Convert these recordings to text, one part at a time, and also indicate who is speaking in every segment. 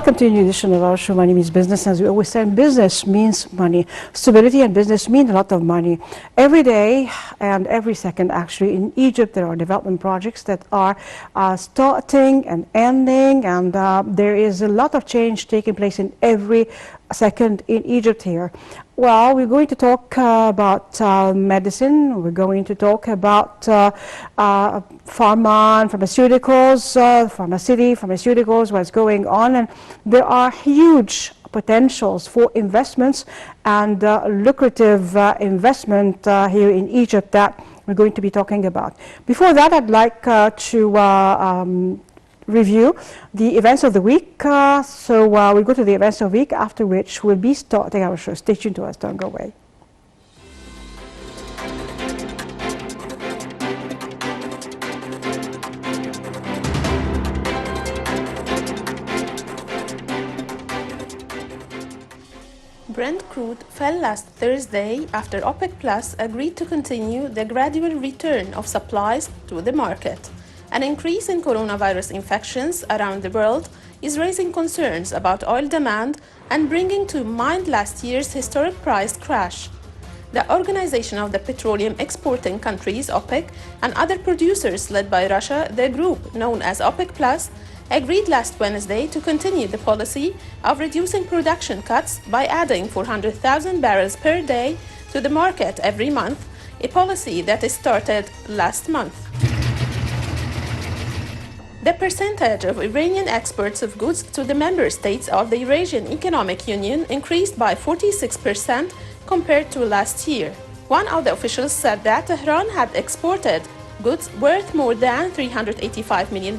Speaker 1: Welcome to a new edition of our show. My name is Business. As we always say, business means money. Stability and business mean a lot of money. Every day and every second, actually, in Egypt, there are development projects that are starting and ending, and there is a lot of change taking place in every second in Egypt here. Well, we're going to talk about medicine. We're going to talk about pharma and pharmaceuticals, pharmaceuticals, what's going on. And there are huge potentials for investments and lucrative investment here in Egypt that we're going to be talking about. Before that, I'd like to review the events of the week. So we'll go to the events of the week, after which we'll be starting our show. Stay tuned to us, don't go away.
Speaker 2: Brent crude fell last Thursday after OPEC Plus agreed to continue the gradual return of supplies to the market. An increase in coronavirus infections around the world is raising concerns about oil demand and bringing to mind last year's historic price crash. The Organization of the Petroleum Exporting Countries, OPEC, and other producers led by Russia, the group known as OPEC Plus, agreed last Wednesday to continue the policy of reducing production cuts by adding 400,000 barrels per day to the market every month, a policy that started last month. The percentage of Iranian exports of goods to the member states of the Eurasian Economic Union increased by 46% compared to last year. One of the officials said that Tehran had exported goods worth more than $385 million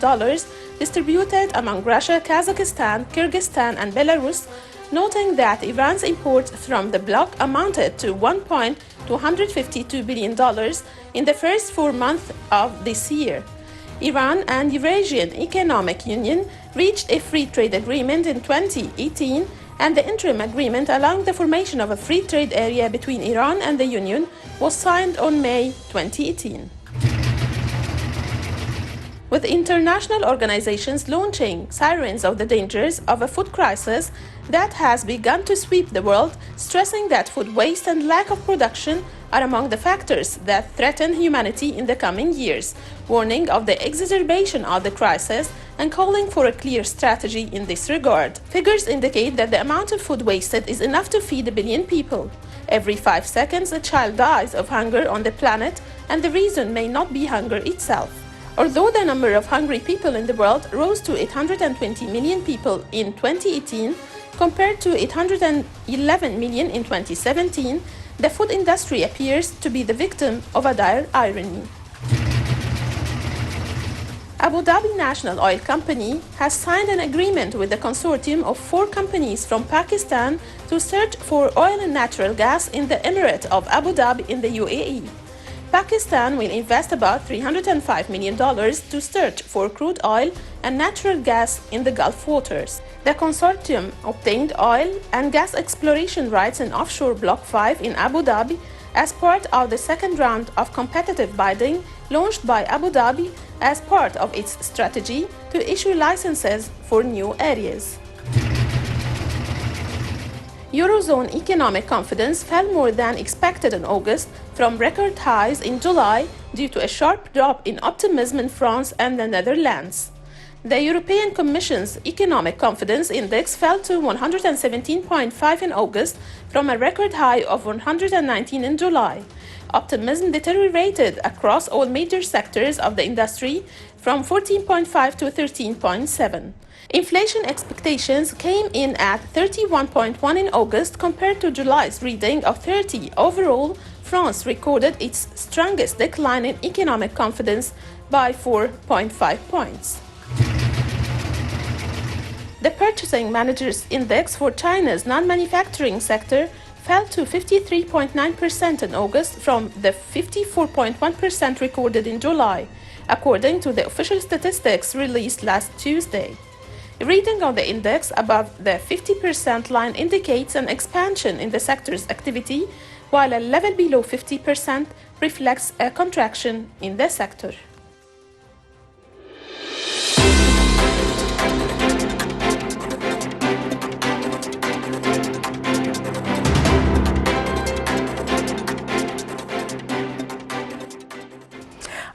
Speaker 2: distributed among Russia, Kazakhstan, Kyrgyzstan, and Belarus, noting that Iran's imports from the bloc amounted to $1.252 billion in the first 4 months of this year. Iran and Eurasian Economic Union reached a free trade agreement in 2018, and the interim agreement allowing the formation of a free trade area between Iran and the Union was signed on May 2018. With international organizations launching sirens of the dangers of a food crisis that has begun to sweep the world, stressing that food waste and lack of production are among the factors that threaten humanity in the coming years, warning of the exacerbation of the crisis and calling for a clear strategy in this regard. Figures indicate that the amount of food wasted is enough to feed 1 billion people. Every 5 seconds, a child dies of hunger on the planet, and the reason may not be hunger itself. Although the number of hungry people in the world rose to 820 million people in 2018, compared to 811 million in 2017, the food industry appears to be the victim of a dire irony. Abu Dhabi National Oil Company has signed an agreement with a consortium of 4 companies from Pakistan to search for oil and natural gas in the Emirate of Abu Dhabi in the UAE. Pakistan will invest about $305 million to search for crude oil and natural gas in the Gulf waters. The consortium obtained oil and gas exploration rights in offshore Block 5 in Abu Dhabi as part of the second round of competitive bidding launched by Abu Dhabi as part of its strategy to issue licenses for new areas. Eurozone economic confidence fell more than expected in August from record highs in July due to a sharp drop in optimism in France and the Netherlands. The European Commission's Economic Confidence Index fell to 117.5 in August from a record high of 119 in July. Optimism deteriorated across all major sectors of the industry from 14.5 to 13.7. Inflation expectations came in at 31.1 in August compared to July's reading of 30. Overall, France recorded its strongest decline in economic confidence by 4.5 points. The Purchasing Managers' Index for China's non-manufacturing sector fell to 53.9% in August from the 54.1% recorded in July, according to the official statistics released last Tuesday. A reading of the index above the 50% line indicates an expansion in the sector's activity, while a level below 50% reflects a contraction in the sector.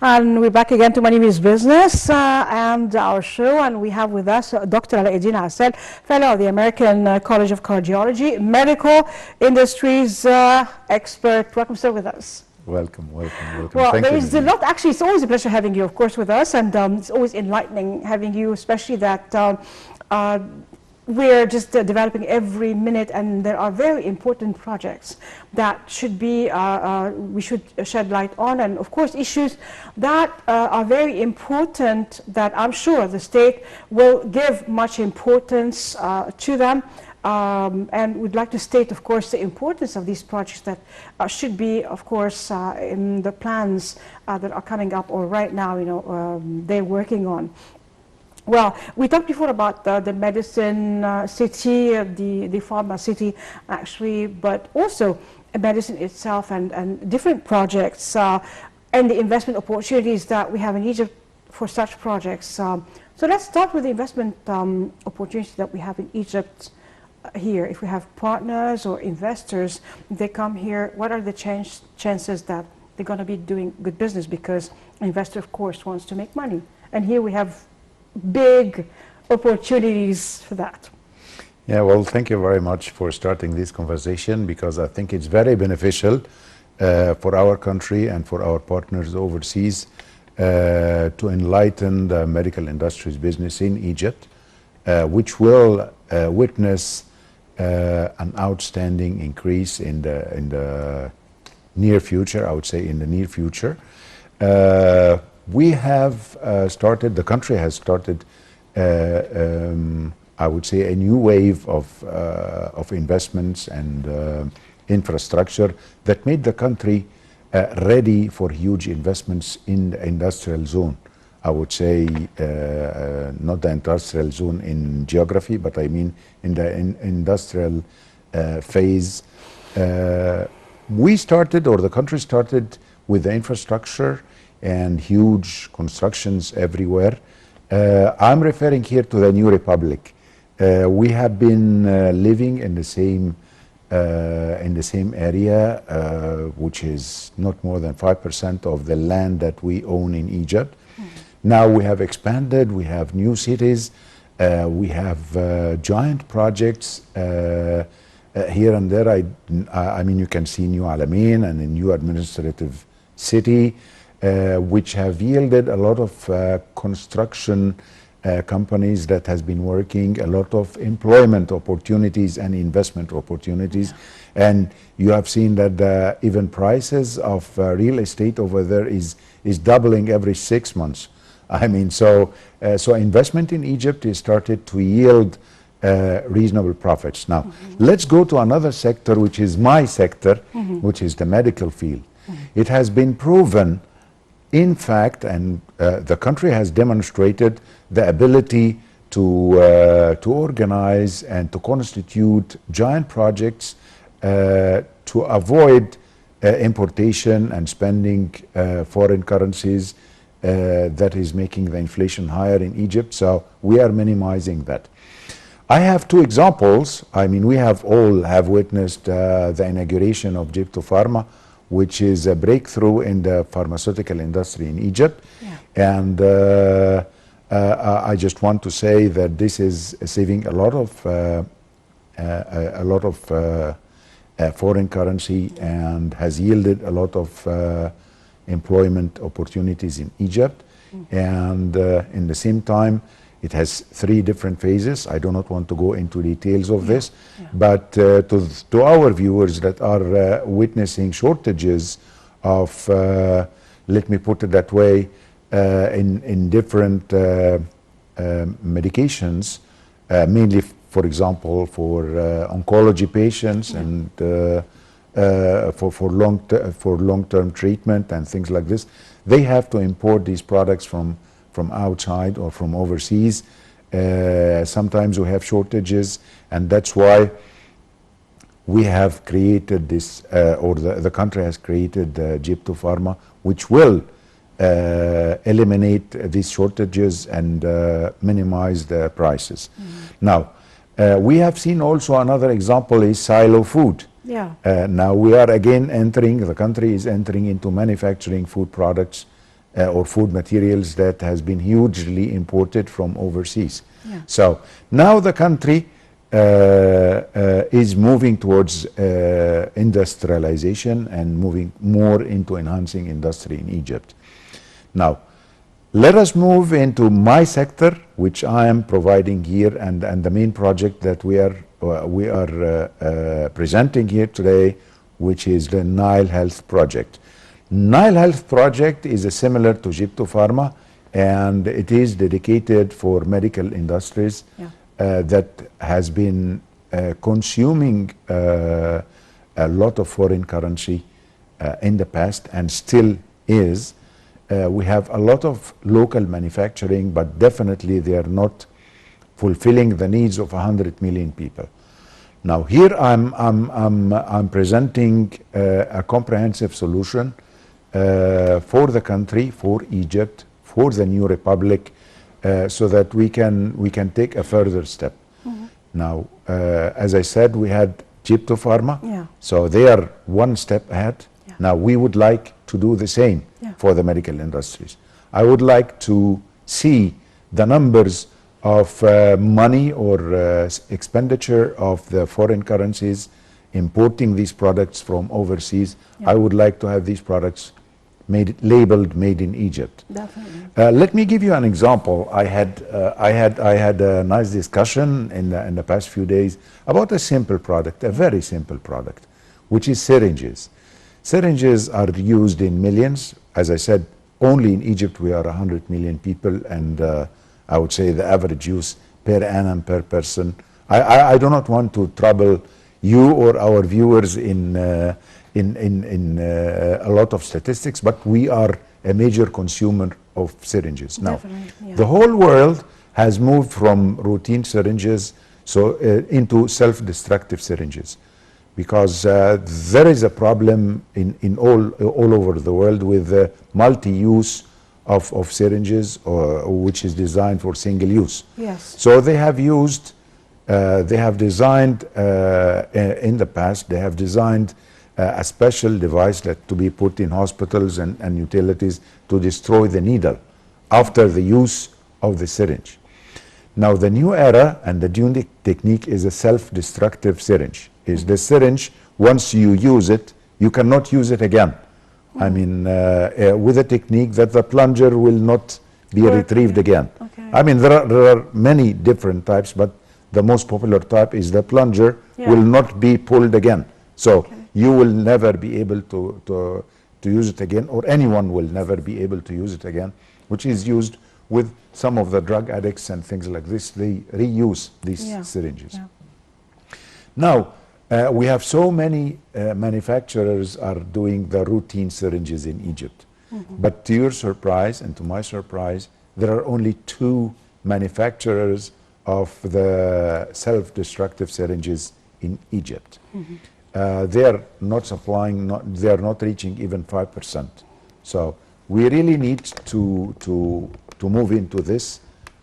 Speaker 1: And we're back again to Money Means Business and our show. And we have with us Dr. Alauddin Assel, fellow of the American College of Cardiology, medical industries expert. Welcome, sir, with us.
Speaker 3: Welcome, welcome, welcome.
Speaker 1: Well,
Speaker 3: Thank
Speaker 1: there
Speaker 3: you,
Speaker 1: is a lot. Actually, it's always a pleasure having you, of course, with us. And it's always enlightening having you, especially that we're just developing every minute, and there are very important projects that should be, we should shed light on, and of course issues that are very important that I'm sure the state will give much importance to them. And we'd like to state, of course, the importance of these projects that should be, of course, in the plans that are coming up or right now, they're working on. Well, we talked before about the medicine city, the pharma city, actually, but also medicine itself and different projects and the investment opportunities that we have in Egypt for such projects. So let's start with the investment opportunities that we have in Egypt here. If we have partners or investors, they come here, what are the chances that they're going to be doing good business? Because an investor, of course, wants to make money. And here we have big opportunities for that.
Speaker 3: Yeah, well, thank you very much for starting this conversation, because I think it's very beneficial for our country and for our partners overseas to enlighten the medical industries business in Egypt, which will witness an outstanding increase in the near future, I would say in the near future. We have started, the country has started, I would say, a new wave of investments and infrastructure that made the country ready for huge investments in the industrial zone. I would say not the industrial zone in geography, but I mean in the industrial phase. We started, or the country started, with the infrastructure and huge constructions everywhere. I'm referring here to the New Republic. We have been living in the same area, which is not more than 5% of the land that we own in Egypt. Now we have expanded, we have new cities, we have giant projects here and there. I mean, you can see New Alamein and a new administrative city, which have yielded a lot of construction companies that has been working, a lot of employment opportunities and investment opportunities. Yeah. And you have seen that even prices of real estate over there is doubling every 6 months. I mean, so investment in Egypt is started to yield reasonable profits. Now, let's go to another sector, which is my sector, which is the medical field. It has been proven, in fact, and the country has demonstrated the ability to organize and to constitute giant projects to avoid importation and spending foreign currencies that is making the inflation higher in Egypt. So we are minimizing that. I have two examples. I mean, we have all witnessed the inauguration of Gypto Pharma, which is a breakthrough in the pharmaceutical industry in Egypt. Yeah. And I just want to say that this is saving a lot of foreign currency and has yielded a lot of employment opportunities in Egypt. And in the same time, it has 3 different phases. I do not want to go into details of this, but to our viewers that are witnessing shortages of, let me put it that way, in different medications, mainly, for example, for oncology patients and for long-term treatment and things like this, they have to import these products from outside or from overseas. Sometimes we have shortages, and that's why we have created this, or the country has created Gypto Pharma, which will eliminate these shortages and minimize the prices. Now, we have seen also another example is Silo Food.
Speaker 1: Yeah.
Speaker 3: Now we are again the country is entering into manufacturing food products or food materials that has been hugely imported from overseas.
Speaker 1: Yeah.
Speaker 3: So now the country is moving towards industrialization and moving more into enhancing industry in Egypt. Now, let us move into my sector, which I am providing here, and the main project that we are presenting here today, which is the Nile Health Project. Nile Health Project is similar to Gyptopharma, and it is dedicated for medical industries.
Speaker 1: Yeah.
Speaker 3: That has been consuming a lot of foreign currency in the past and still is. We have a lot of local manufacturing, but definitely they are not fulfilling the needs of 100 million people. Now here I'm presenting a comprehensive solution for the country, for Egypt, for the new republic, so that we can take a further step.
Speaker 1: Mm-hmm.
Speaker 3: Now, as I said, we had Gyptopharma,
Speaker 1: Yeah.
Speaker 3: so they are one step ahead.
Speaker 1: Yeah.
Speaker 3: Now we would like to do the same
Speaker 1: Yeah.
Speaker 3: for the medical industries. I would like to see the numbers of money or expenditure of the foreign currencies importing these products from overseas.
Speaker 1: Yeah.
Speaker 3: I would like to have these products labeled made in Egypt.
Speaker 1: Definitely.
Speaker 3: Let me give you an example. I had a nice discussion in the past few days about a simple product, a very simple product, which is syringes. Syringes are used in millions. As I said, only in Egypt we are 100 million people, and I would say the average use per annum per person. I do not want to trouble you or our viewers in a lot of statistics, but we are a major consumer of syringes. Now,
Speaker 1: Definitely, yeah.
Speaker 3: the whole world has moved from routine syringes into self-destructive syringes, because there is a problem in all over the world with multi-use of syringes, which is designed for single use.
Speaker 1: Yes.
Speaker 3: So they have designed in the past, they have designed a special device that to be put in hospitals and utilities to destroy the needle after the use of the syringe. Now the new era and the new technique is a self-destructive syringe. Is the syringe, once you use it, you cannot use it again. I mean, with a technique that the plunger will not be retrieved again.
Speaker 1: Okay.
Speaker 3: I mean, there are many different types, but the most popular type is the plunger will not be pulled again. So you will never be able to use it again, or anyone will never be able to use it again, which is used with some of the drug addicts and things like this. They reuse these syringes.
Speaker 1: Yeah.
Speaker 3: Now, we have so many manufacturers are doing the routine syringes in Egypt. Mm-hmm. But to your surprise and to my surprise, there are only 2 manufacturers of the self-destructive syringes in Egypt. Mm-hmm. They are not supplying, they are not reaching even 5%. So we really need to move into this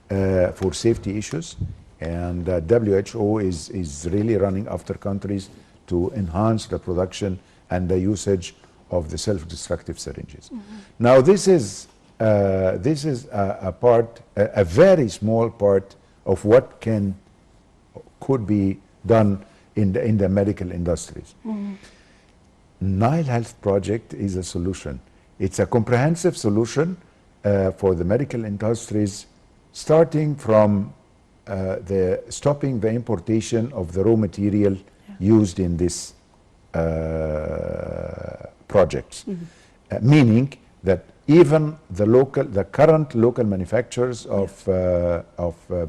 Speaker 3: for safety issues. And WHO is really running after countries to enhance the production and the usage of the self-destructive syringes. Mm-hmm. Now this is a part, a very small part of what could be done in the medical industries. Mm-hmm. Nile Health Project is a solution. It's a comprehensive solution for the medical industries, starting from stopping the importation of the raw material used in this projects. Mm-hmm. Meaning that even the current local manufacturers of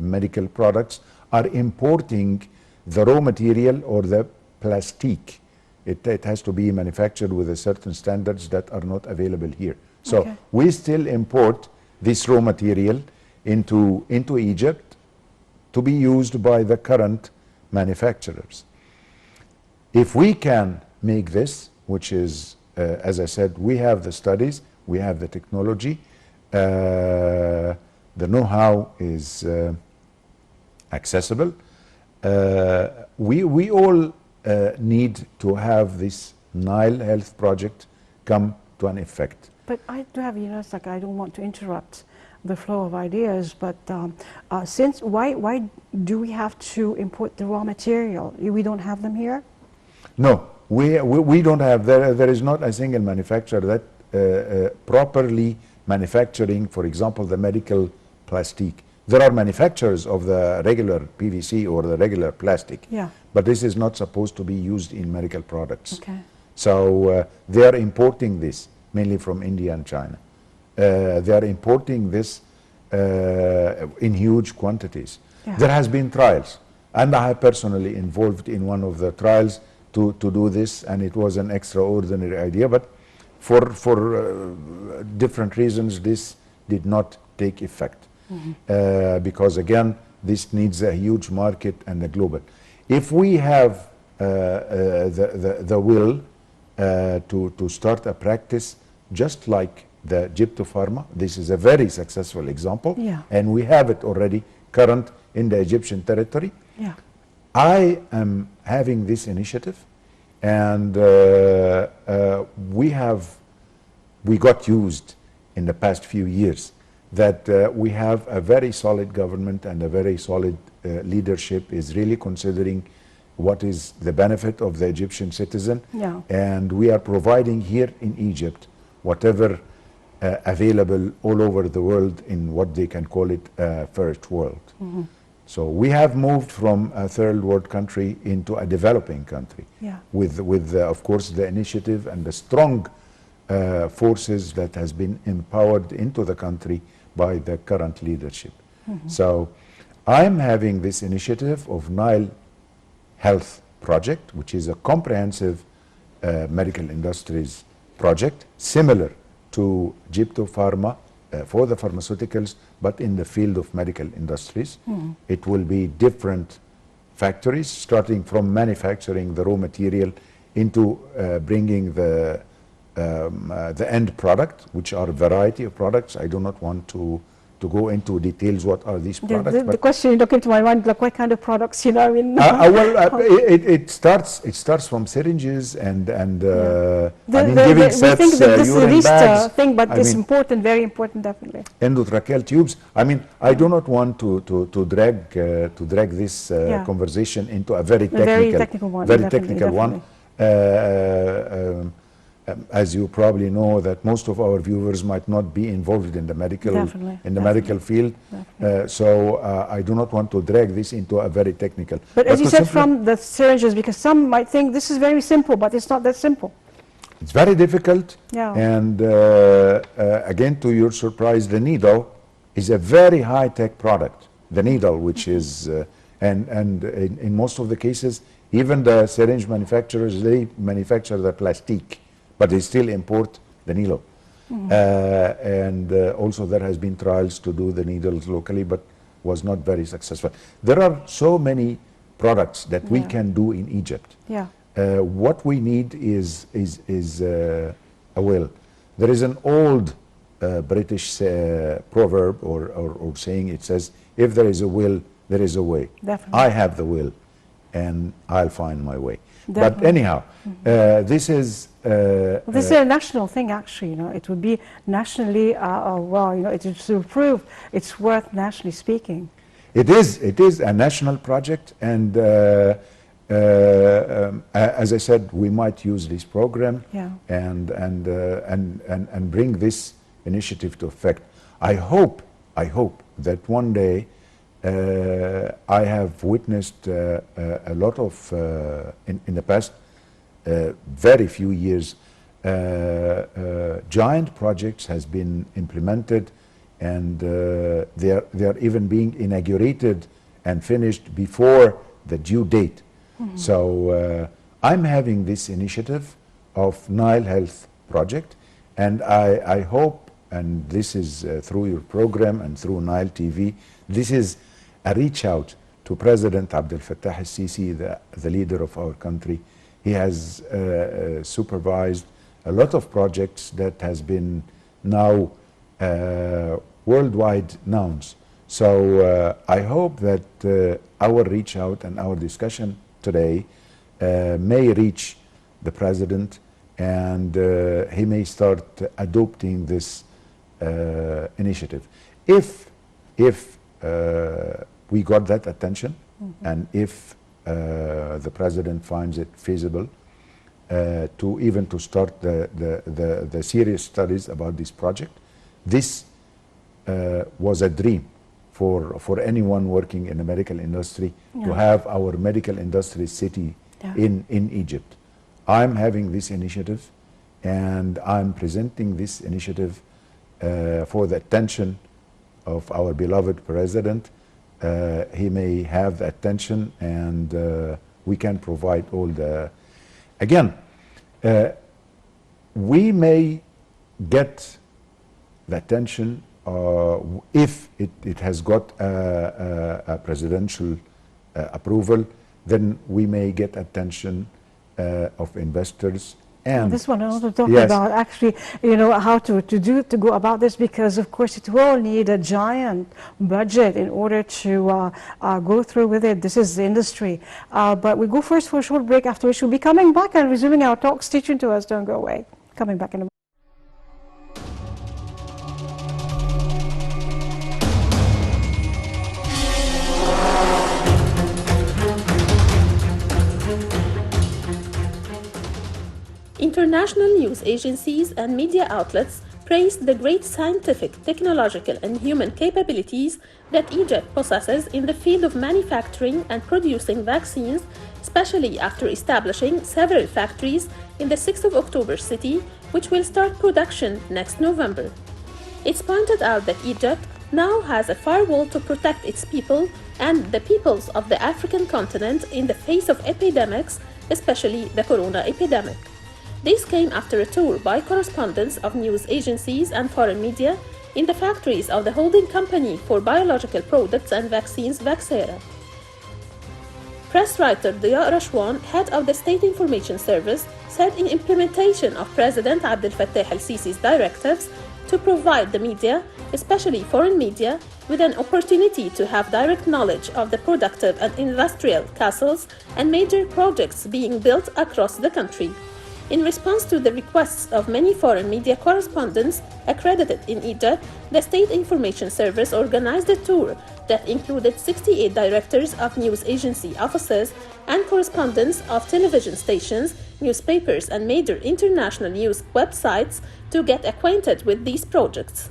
Speaker 3: medical products are importing the raw material or the plastique. It has to be manufactured with a certain standards that are not available here. So we still import this raw material into Egypt to be used by the current manufacturers. If we can make this, which is, as I said, we have the studies, we have the technology, the know-how is accessible. We all need to have this Nile Health Project come to an effect.
Speaker 1: But I do have, you know, it's like I don't want to interrupt the flow of ideas, but since why do we have to import the raw material? We don't have them here?
Speaker 3: No, we don't have, there is not a single manufacturer that properly manufacturing, for example, the medical plastic. There are manufacturers of the regular PVC or the regular plastic,
Speaker 1: Yeah.
Speaker 3: but this is not supposed to be used in medical products.
Speaker 1: Okay.
Speaker 3: So they are importing this mainly from India and China. They are importing this in huge quantities.
Speaker 1: Yeah.
Speaker 3: There has been trials, and I have personally involved in one of the trials to do this, and it was an extraordinary idea, but for different reasons this did not take effect. Because again, this needs a huge market and a global. If we have the will to start a practice just like the Gyptopharma, this is a very successful example,
Speaker 1: Yeah.
Speaker 3: and we have it already current in the Egyptian territory.
Speaker 1: Yeah.
Speaker 3: I am having this initiative, and we got used in the past few years that we have a very solid government and a very solid leadership is really considering what is the benefit of the Egyptian citizen.
Speaker 1: Yeah.
Speaker 3: And we are providing here in Egypt whatever available all over the world in what they can call it first world. So we have moved from a third world country into a developing country,
Speaker 1: Yeah.
Speaker 3: with of course the initiative and the strong forces that has been empowered into the country by the current leadership. So I'm having this initiative of Nile Health Project, which is a comprehensive medical industries project similar to Gyptopharma for the pharmaceuticals, but in the field of medical industries. It will be different factories starting from manufacturing the raw material into bringing the end product, which are a variety of products. I do not want to go into details what are these products.
Speaker 1: The question that came to my mind, like what kind of products, you know, I mean.
Speaker 3: It starts from syringes and I mean
Speaker 1: we
Speaker 3: giving sets,
Speaker 1: think that this is the
Speaker 3: urine
Speaker 1: least
Speaker 3: bags.
Speaker 1: thing, but
Speaker 3: I
Speaker 1: it's
Speaker 3: mean,
Speaker 1: important, very important, definitely.
Speaker 3: endotracheal tubes. I mean, I do not want to drag this
Speaker 1: Yeah.
Speaker 3: conversation into a very
Speaker 1: very
Speaker 3: technical,
Speaker 1: technical one,
Speaker 3: very
Speaker 1: definitely,
Speaker 3: technical one. As you probably know, that most of our viewers might not be involved in the medical
Speaker 1: Definitely,
Speaker 3: medical field. So I do not want to drag this into a very technical.
Speaker 1: But as you
Speaker 3: to
Speaker 1: said,
Speaker 3: simply-
Speaker 1: from the syringes, because some might think this is very simple, but it's not that simple.
Speaker 3: It's very difficult.
Speaker 1: Yeah.
Speaker 3: And again, to your surprise, the needle is a very high-tech product. The needle, which is, and in most of the cases, even the syringe manufacturers, they manufacture the plastic, but they still import the needle. And also there has been trials to do the needles locally, but was not very successful. There are so many products that we
Speaker 1: Yeah.
Speaker 3: can do in Egypt.
Speaker 1: Yeah.
Speaker 3: What we need is a will. There is an old British proverb or saying. It says, if there is a will, there is a way.
Speaker 1: Definitely.
Speaker 3: I have the will, and I'll find my way. But
Speaker 1: Definitely.
Speaker 3: anyhow, this is...
Speaker 1: Well, this is a national thing, actually. You know, it would be nationally, well, you know, it would prove it's worth nationally speaking.
Speaker 3: It is a national project, and as I said, we might use this program
Speaker 1: Yeah.
Speaker 3: and bring this initiative to effect. I hope that one day I have witnessed a lot of in the past very few years giant projects has been implemented, and they are even being inaugurated and finished before the due date. So I'm having this initiative of Nile Health Project, and I hope, and this is through your program and through Nile TV, this is a reach out to President Abdel Fattah al-Sisi, the leader of our country. He has supervised a lot of projects that has been now worldwide knowns. So I hope that our reach out and our discussion today may reach the President and he may start adopting this initiative. If we got that attention, and if the president finds it feasible to start the serious studies about this project, this was a dream for anyone working in the medical industry, to have our medical industry city in Egypt. I'm having this initiative, and I'm presenting this initiative for the attention of our beloved president. He may have the attention, and we can provide all the... Again, we may get the attention if it has got a presidential approval, then we may get attention of investors. And
Speaker 1: this one I want to talk about, actually, you know, how to go about this, because of course it will need a giant budget in order to go through with it. This is the industry. But we go first for a short break, after which we'll be coming back and resuming our talk. Stay tuned to us, don't go away. Coming back in a moment.
Speaker 2: International news agencies and media outlets praised the great scientific, technological, and human capabilities that Egypt possesses in the field of manufacturing and producing vaccines, especially after establishing several factories in the 6th of October city, which will start production next November. It's pointed out that Egypt now has a firewall to protect its people and the peoples of the African continent in the face of epidemics, especially the corona epidemic. This came after a tour by correspondents of news agencies and foreign media in the factories of the holding company for biological products and vaccines, Vaxera. Press writer Diya Rashwan, head of the State Information Service, said in implementation of President Abdel Fattah el-Sisi's directives to provide the media, especially foreign media, with an opportunity to have direct knowledge of the productive and industrial castles and major projects being built across the country. In response to the requests of many foreign media correspondents accredited in Egypt, the State Information Service organized a tour that included 68 directors of news agency offices and correspondents of television stations, newspapers, and major international news websites to get acquainted with these projects.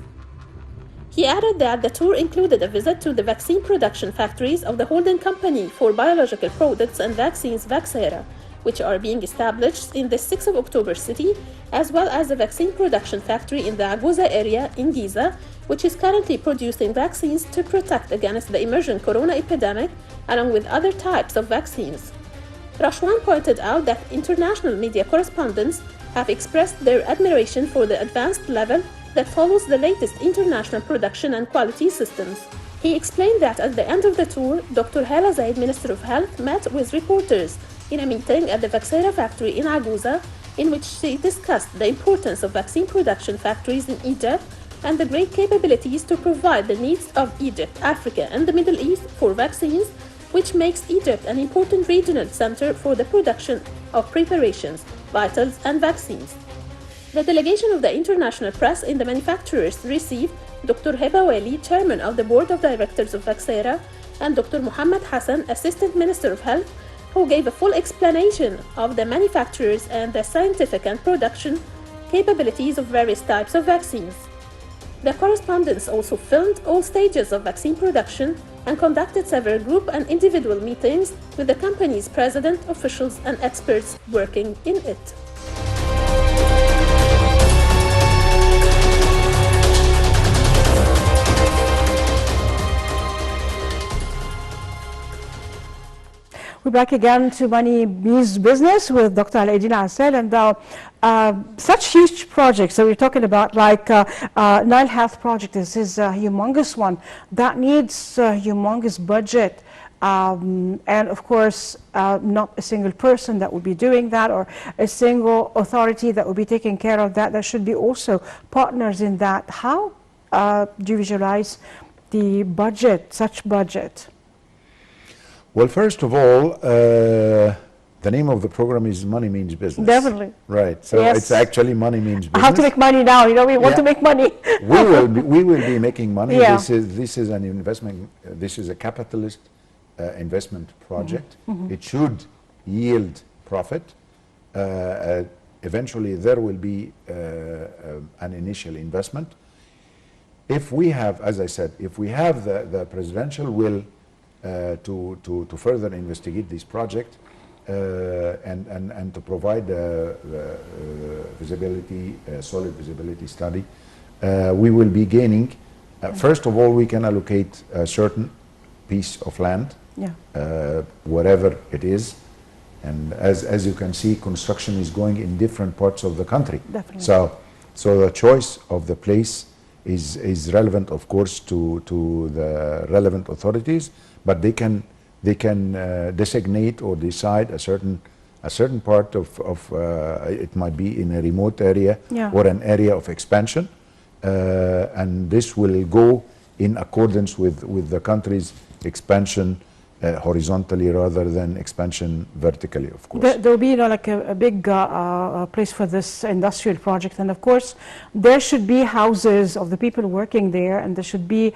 Speaker 2: He added that the tour included a visit to the vaccine production factories of the holding company for biological products and vaccines, Vaxera, which are being established in the 6th of October city, as well as the vaccine production factory in the Aguza area in Giza, which is currently producing vaccines to protect against the emerging corona epidemic, along with other types of vaccines. Rashwan pointed out that international media correspondents have expressed their admiration for the advanced level that follows the latest international production and quality systems. He explained that at the end of the tour, Dr. Hala Zaid, Minister of Health, met with reporters in a meeting at the Vaxera factory in Aguza, in which she discussed the importance of vaccine production factories in Egypt and the great capabilities to provide the needs of Egypt, Africa, and the Middle East for vaccines, which makes Egypt an important regional center for the production of preparations, vitals, and vaccines. The delegation of the international press in the manufacturers received Dr. Heba Wali, chairman of the board of directors of Vaxera, and Dr. Muhammad Hassan, assistant minister of health, who gave a full explanation of the manufacturers and the scientific and production capabilities of various types of vaccines. The correspondents also filmed all stages of vaccine production and conducted several group and individual meetings with the company's president, officials, and experts working in it.
Speaker 1: We're back again to Money Means Business with Dr. Al-Aidin Assel, and such huge projects that we're talking about, like Nile Health Project. This is a humongous one that needs a humongous budget, and of course not a single person that will be doing that, or a single authority that will be taking care of that. There should be also partners in that. How do you visualize the budget, such budget?
Speaker 3: Well, first of all, the the name of the program is Money Means Business.
Speaker 1: Definitely.
Speaker 3: Right. So
Speaker 1: Yes.
Speaker 3: it's actually Money Means Business.
Speaker 1: How to make money now, we want
Speaker 3: Yeah.
Speaker 1: to make money.
Speaker 3: We will be making money.
Speaker 1: Yeah.
Speaker 3: This is an investment. This is a capitalist investment project. It should yield profit. Eventually, there will be an initial investment. If we have, as I said, if we have the presidential will to further investigate this project and to provide visibility, solid visibility study, we will be gaining. First of all, we can allocate a certain piece of land, wherever it is. And as you can see, construction is going in different parts of the country.
Speaker 1: Definitely.
Speaker 3: So the choice of the place is relevant, of course, to the relevant authorities, but they can designate or decide a certain part of it might be in a remote area or an area of expansion, and this will go in accordance with the country's expansion horizontally rather than expansion vertically, of course.
Speaker 1: There will be like a big place for this industrial project, and of course there should be houses of the people working there, and there should be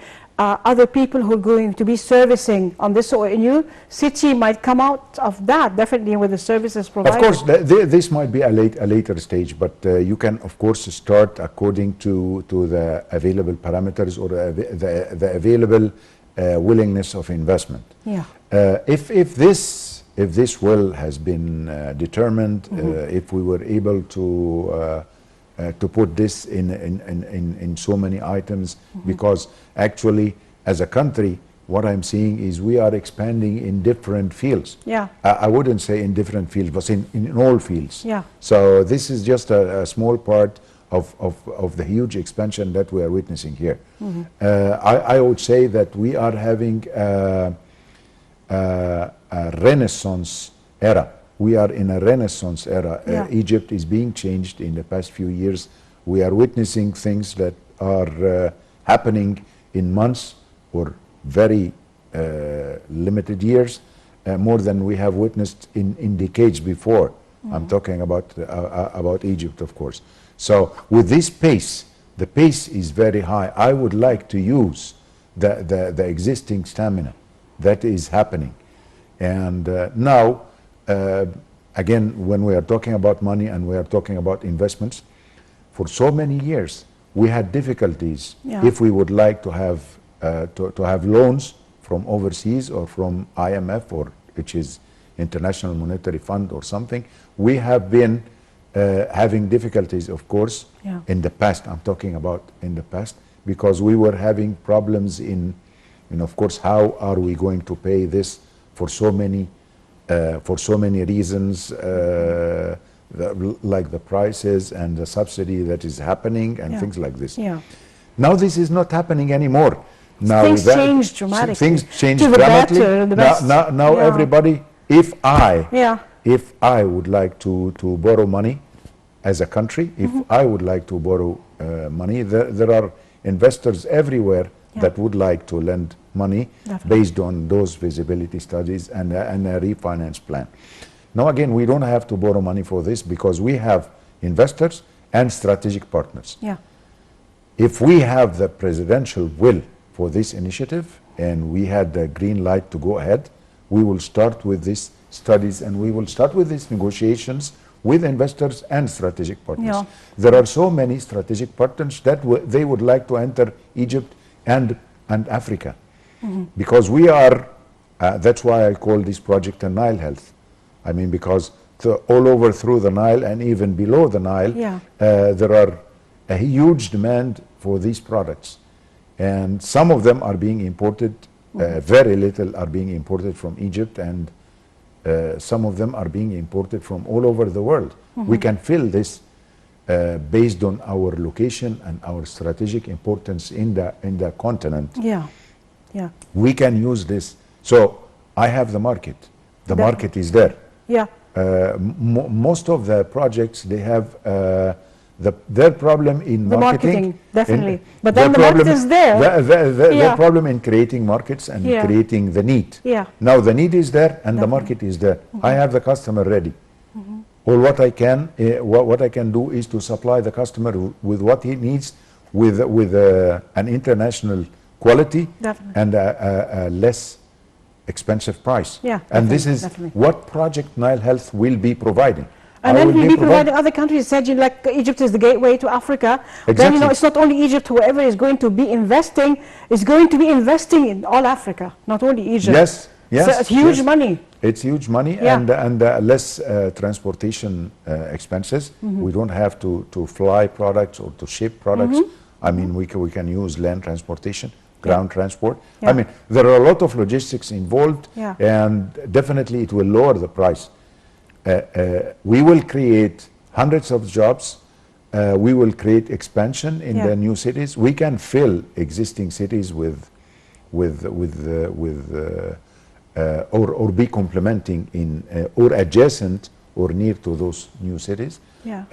Speaker 1: other people who are going to be servicing on this, so a new city might come out of that, definitely, with the services provided.
Speaker 3: Of course, this might be a later stage, but you can, of course, start according to the available parameters or the available willingness of investment.
Speaker 1: Yeah.
Speaker 3: If this will has been determined, if we were able to put this in so many items, because actually, as a country, what I'm seeing is we are expanding in different fields.
Speaker 1: Yeah.
Speaker 3: I wouldn't say in different fields, but in all fields.
Speaker 1: Yeah.
Speaker 3: So this is just a small part of the huge expansion that we are witnessing here. I would say that we are having a renaissance era. We are in a renaissance era.
Speaker 1: Yeah.
Speaker 3: Egypt is being changed in the past few years. We are witnessing things that are happening in months or very limited years, more than we have witnessed in decades before. I'm talking about Egypt, of course. So with this pace, the pace is very high. I would like to use the existing stamina that is happening. And now, again, when we are talking about money and we are talking about investments, for so many years, we had difficulties if we would like to have loans from overseas or from IMF, or which is International Monetary Fund or something. We have been having difficulties, of course, in the past. I'm talking about in the past, because we were having problems in of course, how are we going to pay this for so many reasons, like the prices and the subsidy that is happening and things like this.
Speaker 1: Yeah.
Speaker 3: Now this is not happening anymore. Now
Speaker 1: Things change dramatically.
Speaker 3: Things change
Speaker 1: To the
Speaker 3: dramatically.
Speaker 1: better, the best.
Speaker 3: Now everybody, if I would like to borrow money as a country, if I would like to borrow money, there are investors everywhere that would like to lend money based on those feasibility studies and a refinance plan. Now again, we don't have to borrow money for this because we have investors and strategic partners.
Speaker 1: Yeah.
Speaker 3: If we have the presidential will for this initiative and we had the green light to go ahead, we will start with these studies and we will start with these negotiations with investors and strategic partners.
Speaker 1: Yeah.
Speaker 3: There are so many strategic partners that they would like to enter Egypt and Africa, because we are, that's why I call this project a Nile Health. I mean, because all over through the Nile and even below the Nile, there are a huge demand for these products. And some of them are being imported, very little are being imported from Egypt, and some of them are being imported from all over the world. We can fill this based on our location and our strategic importance in the continent.
Speaker 1: Yeah, yeah.
Speaker 3: We can use this. So I have the market. The market is there.
Speaker 1: Yeah.
Speaker 3: Most of the projects, they have Their problem in
Speaker 1: The
Speaker 3: marketing,
Speaker 1: marketing, definitely. But
Speaker 3: their
Speaker 1: then the market is there.
Speaker 3: Their
Speaker 1: Yeah.
Speaker 3: problem in creating markets and
Speaker 1: Yeah.
Speaker 3: creating the need.
Speaker 1: Yeah.
Speaker 3: Now the need is there and the
Speaker 1: Definitely.
Speaker 3: market is there. I have the customer ready. All what I can, what I can do is to supply the customer with what he needs, with an international quality
Speaker 1: Definitely.
Speaker 3: and a less expensive price.
Speaker 1: Yeah,
Speaker 3: and this
Speaker 1: definitely,
Speaker 3: is
Speaker 1: definitely.
Speaker 3: what Project Nile Health will be providing.
Speaker 1: And
Speaker 3: I
Speaker 1: then
Speaker 3: will
Speaker 1: we'll be
Speaker 3: provide-
Speaker 1: providing other countries. Said you like Egypt is the gateway to Africa. Then
Speaker 3: Exactly.
Speaker 1: it's not only Egypt. Whoever is going to be investing is going to be investing in all Africa, not only Egypt.
Speaker 3: Yes, yes.
Speaker 1: So it's huge
Speaker 3: yes.
Speaker 1: money.
Speaker 3: It's huge money
Speaker 1: Yeah.
Speaker 3: and less transportation expenses. We don't have to fly products or to ship products. I mean, we can use land transportation, ground transport.
Speaker 1: Yeah.
Speaker 3: I mean, there are a lot of logistics involved,
Speaker 1: Yeah.
Speaker 3: and definitely it will lower the price. We will create hundreds of jobs. We will create expansion in
Speaker 1: Yeah.
Speaker 3: the new cities. We can fill existing cities or be complementing in or adjacent or near to those new cities.
Speaker 1: Yeah.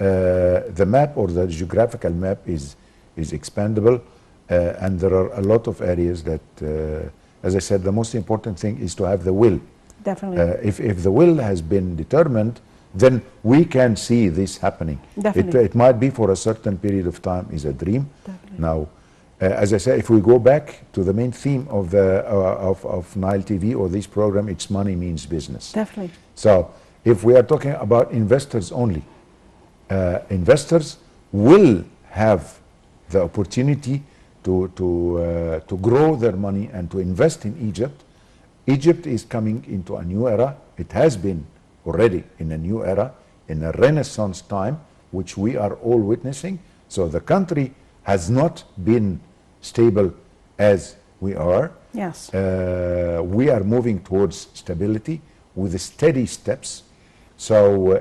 Speaker 3: The map or the geographical map is expandable, and there are a lot of areas that, as I said, the most important thing is to have the will.
Speaker 1: Definitely.
Speaker 3: If the will has been determined, then we can see this happening.
Speaker 1: Definitely.
Speaker 3: It might be for a certain period of time is a dream.
Speaker 1: Definitely.
Speaker 3: Now, as I said, if we go back to the main theme of the of Nile TV or this program, it's money means business.
Speaker 1: Definitely.
Speaker 3: So if we are talking about investors only, investors will have the opportunity to grow their money and to invest in Egypt. Egypt is coming into a new era. It has been already in a new era, in a renaissance time, which we are all witnessing. So the country has not been stable as we are.
Speaker 1: Yes.
Speaker 3: We are moving towards stability with steady steps. So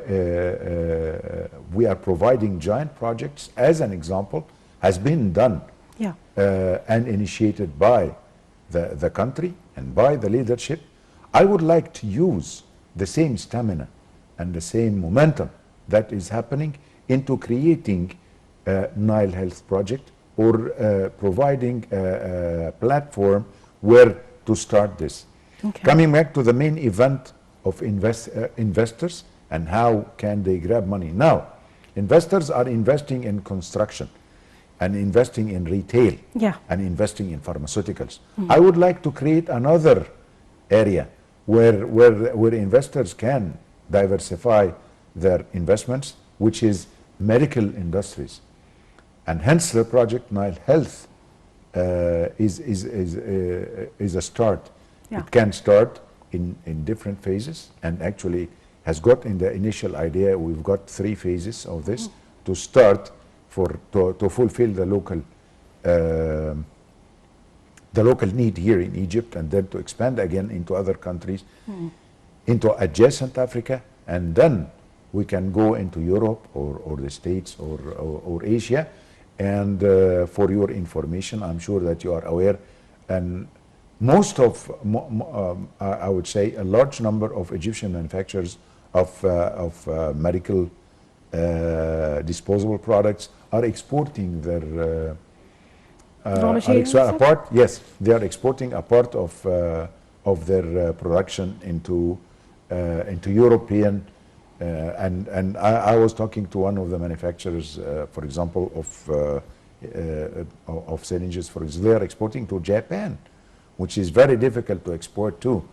Speaker 3: we are providing giant projects. As an example, has been done
Speaker 1: Yeah.
Speaker 3: and initiated by the country and by the leadership. I would like to use the same stamina and the same momentum that is happening into creating Nile Health Project or providing a platform where to start this.
Speaker 1: Okay.
Speaker 3: Coming back to the main event of investors and how can they grab money. Now, investors are investing in construction and investing in retail
Speaker 1: Yeah.
Speaker 3: and investing in pharmaceuticals. I would like to create another area where investors can diversify their investments, which is medical industries. And hence the project Nile Health is a start.
Speaker 1: Yeah.
Speaker 3: It can start in different phases, and actually has got in the initial idea, we've got 3 phases of this to start to fulfill the local need here in Egypt, and then to expand again into other countries, into adjacent Africa, and then we can go into Europe or the States or Asia. And for your information, I'm sure that you are aware, and most of, I would say, a large number of Egyptian manufacturers of medical disposable products are exporting their
Speaker 1: Raw machines, sir?
Speaker 3: yes, they are exporting a part of their production into European. And I was talking to one of the manufacturers, for example, of syringes. For example, they are exporting to Japan, which is very difficult to export to,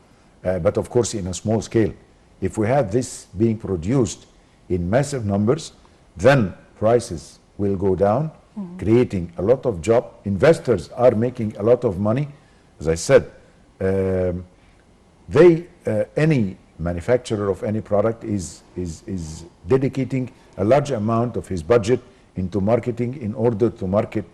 Speaker 3: but of course in a small scale. If we have this being produced in massive numbers, then prices will go down, creating a lot of job. Investors are making a lot of money. As I said, any manufacturer of any product is dedicating a large amount of his budget into marketing in order to market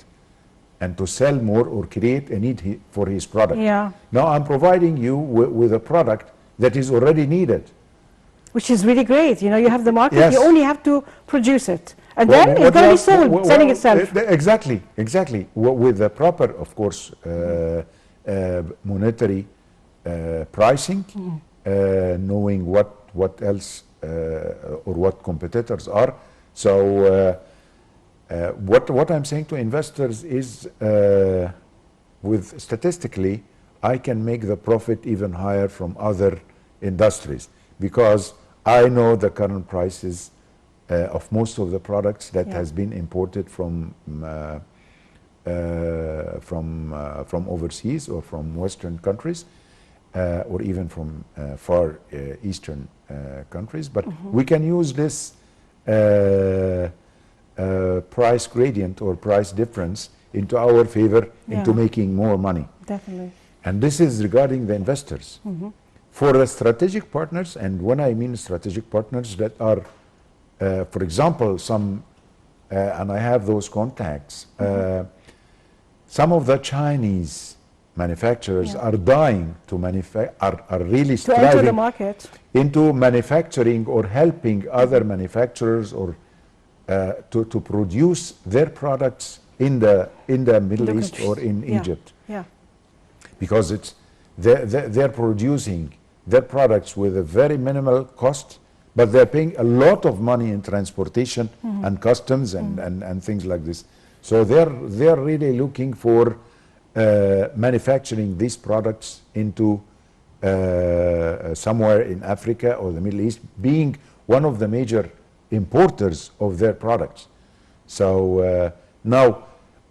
Speaker 3: and to sell more or create a need for his product.
Speaker 1: Yeah.
Speaker 3: Now I'm providing you with a product that is already needed.
Speaker 1: Which is really great. You know, you have the market,
Speaker 3: Yes.
Speaker 1: you only have to produce it. And then it's going to be sold, selling itself.
Speaker 3: Exactly. With the proper, of course, monetary pricing, knowing what else or what competitors are. So What I'm saying to investors is, with statistically, I can make the profit even higher from other industries, because I know the current prices of most of the products that has been imported from overseas or from Western countries, or even from far Eastern countries. But we can use this price gradient or price difference into our favor, into making more money.
Speaker 1: Definitely.
Speaker 3: And this is regarding the investors. For the strategic partners, and when I mean strategic partners that are, for example, some, and I have those contacts, some of the Chinese manufacturers are dying to are really
Speaker 1: To enter the
Speaker 3: striving
Speaker 1: market.
Speaker 3: into manufacturing or helping other manufacturers or to produce their products in the Middle East
Speaker 1: countries.
Speaker 3: or in Egypt,
Speaker 1: Yeah.
Speaker 3: because it's they're producing their products with a very minimal cost, but they're paying a lot of money in transportation and customs and things like this. So they're really looking for manufacturing these products into somewhere in Africa or the Middle East, being one of the major importers of their products. So now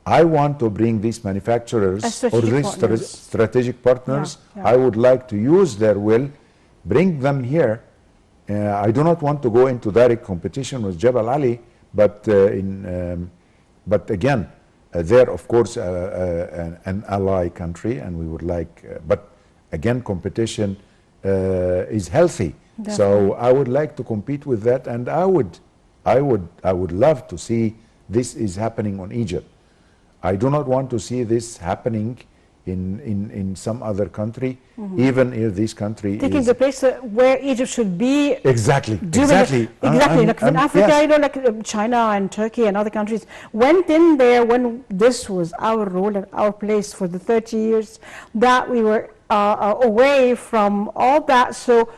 Speaker 3: I want to bring these manufacturers or these strategic partners. I would like to use their will, bring them here. I do not want to go into direct competition with Jebel Ali, but but again, they're of course an ally country, and we would like. But again, competition is healthy.
Speaker 1: Definitely.
Speaker 3: So I would like to compete with that, and I would love to see this is happening on Egypt. I do not want to see this happening in some other country, even if this country
Speaker 1: Taking
Speaker 3: is
Speaker 1: the place where Egypt should be.
Speaker 3: exactly.
Speaker 1: Exactly. Like in Africa,
Speaker 3: yes.
Speaker 1: you know, like China and Turkey and other countries went in there when this was our role and our place for the 30 years that we were away from all that. So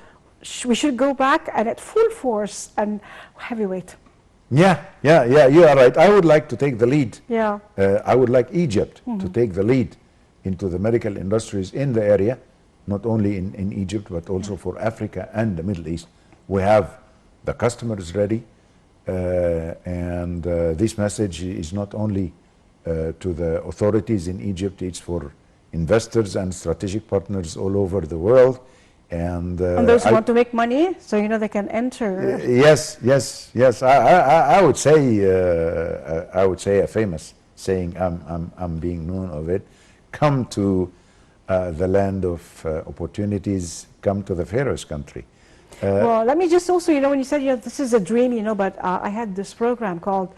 Speaker 1: we should go back and at full force and heavyweight.
Speaker 3: Yeah, you are right. I would like to take the lead.
Speaker 1: Yeah.
Speaker 3: I would like Egypt to take the lead into the medical industries in the area, not only in Egypt, but also for Africa and the Middle East. We have the customers ready, and this message is not only to the authorities in Egypt, it's for investors and strategic partners all over the world. And
Speaker 1: those who want to make money, so you know they can enter.
Speaker 3: Yes. I would say a famous saying. I'm being known of it. Come to the land of opportunities. Come to the Pharaoh's country.
Speaker 1: Well, let me just also, you know, when you said, you know, this is a dream, you know, but I had this program called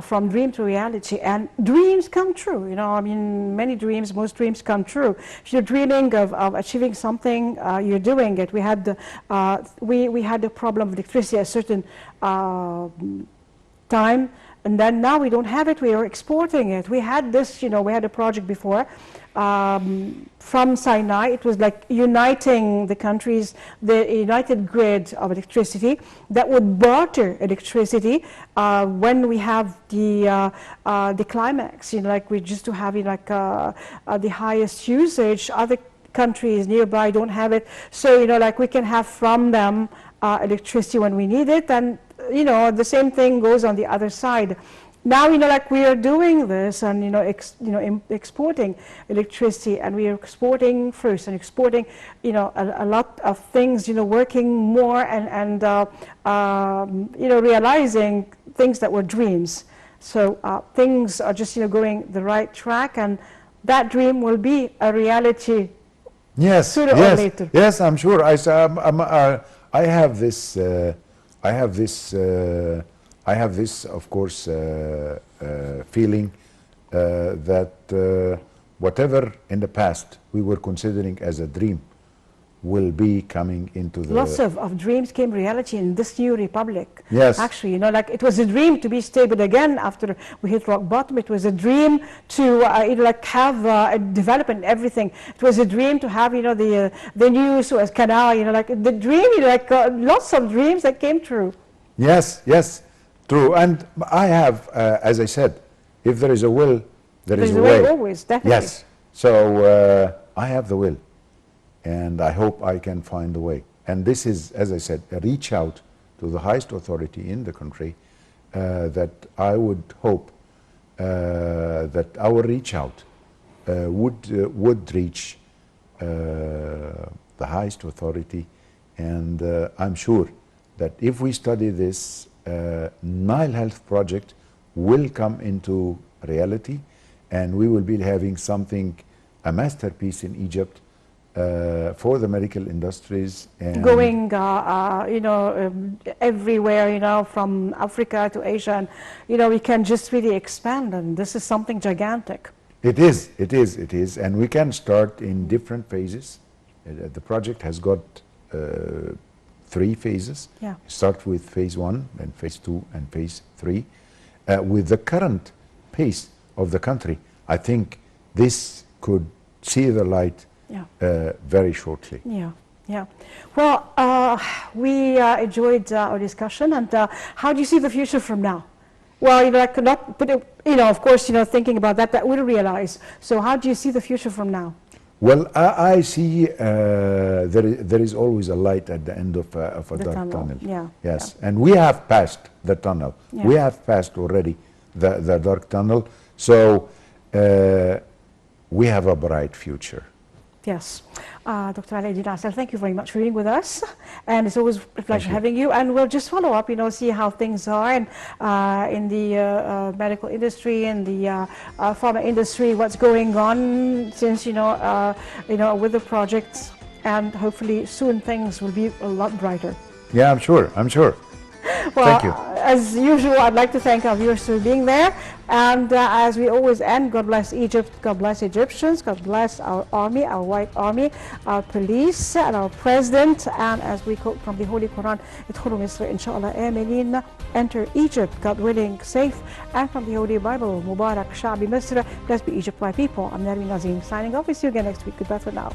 Speaker 1: From Dream to Reality, and dreams come true, you know, I mean, most dreams come true. If you're dreaming of achieving something, you're doing it. We had the problem of electricity at a certain time, and then now we don't have it, we are exporting it. We had this, you know, we had a project before from Sinai. It was like uniting the countries, the united grid of electricity that would barter electricity when we have the climax, you know, like we just to have like the highest usage. Other countries nearby don't have it, so you know, like we can have from them electricity when we need it, and you know, the same thing goes on the other side. Now, you know, like we are doing this and, you know, exporting electricity, and we are exporting fruits and exporting, you know, a lot of things, you know, working more and you know, realizing things that were dreams. So things are just, you know, going the right track, and that dream will be a reality.
Speaker 3: Yes,
Speaker 1: sooner or later.
Speaker 3: Yes, I'm sure. I have this, of course, feeling that whatever in the past we were considering as a dream will be coming into the...
Speaker 1: Lots of dreams came reality in this new republic.
Speaker 3: Yes.
Speaker 1: Actually, you know, like it was a dream to be stable again after we hit rock bottom. It was a dream to, you know, like have a development, everything. It was a dream to have, you know, the new Suez Canal, you know, like the dream, you know, like lots of dreams that came true.
Speaker 3: Yes, True, and I have, as I said, if there is a will, there is
Speaker 1: There's
Speaker 3: a
Speaker 1: a way
Speaker 3: way.
Speaker 1: always, definitely.
Speaker 3: Yes, so I have the will, and I hope I can find the way. And this is, as I said, a reach out to the highest authority in the country that I would hope that our reach out would reach the highest authority, and I'm sure that if we study this, Nile Health Project will come into reality, and we will be having something, a masterpiece in Egypt for the medical industries. And
Speaker 1: Going, everywhere, from Africa to Asia, and, we can just really expand, and this is something gigantic.
Speaker 3: It is, and we can start in different phases. The project has got 3 phases.
Speaker 1: Yeah.
Speaker 3: Start with phase 1, then phase 2, and phase 3. With the current pace of the country, I think this could see the light very shortly.
Speaker 1: Yeah. Well, we enjoyed our discussion, and how do you see the future from now? Well, I could not put it, of course, thinking about that we'll realize. So how do you see the future from now?
Speaker 3: Well, I see there is always a light at the end of a
Speaker 1: The
Speaker 3: dark
Speaker 1: tunnel.
Speaker 3: tunnel.
Speaker 1: Yeah,
Speaker 3: Yes, and we have passed the tunnel.
Speaker 1: Yeah.
Speaker 3: We have passed already the dark tunnel. So we have a bright future.
Speaker 1: Yes. Dr. Ali Eddine Assel, thank you very much for being with us. And it's always a pleasure
Speaker 3: you.
Speaker 1: having you. And we'll just follow up, see how things are and, in the medical industry and the pharma industry, what's going on since, with the project. And hopefully soon things will be a lot brighter.
Speaker 3: Yeah, I'm sure.
Speaker 1: Well,
Speaker 3: Thank you.
Speaker 1: As usual, I'd like to thank our viewers for being there. And as we always end, God bless Egypt, God bless Egyptians, God bless our army, our white army, our police, and our president. And as we quote from the Holy Quran, "Idkhulu Misr, inshallah, aminin," enter Egypt, God willing, safe. And from the Holy Bible, Mubarak Sha'bi Misr, blessed be Egypt, my people. I'm Nermin Nazim, signing off. We'll see you again next week. Goodbye for now.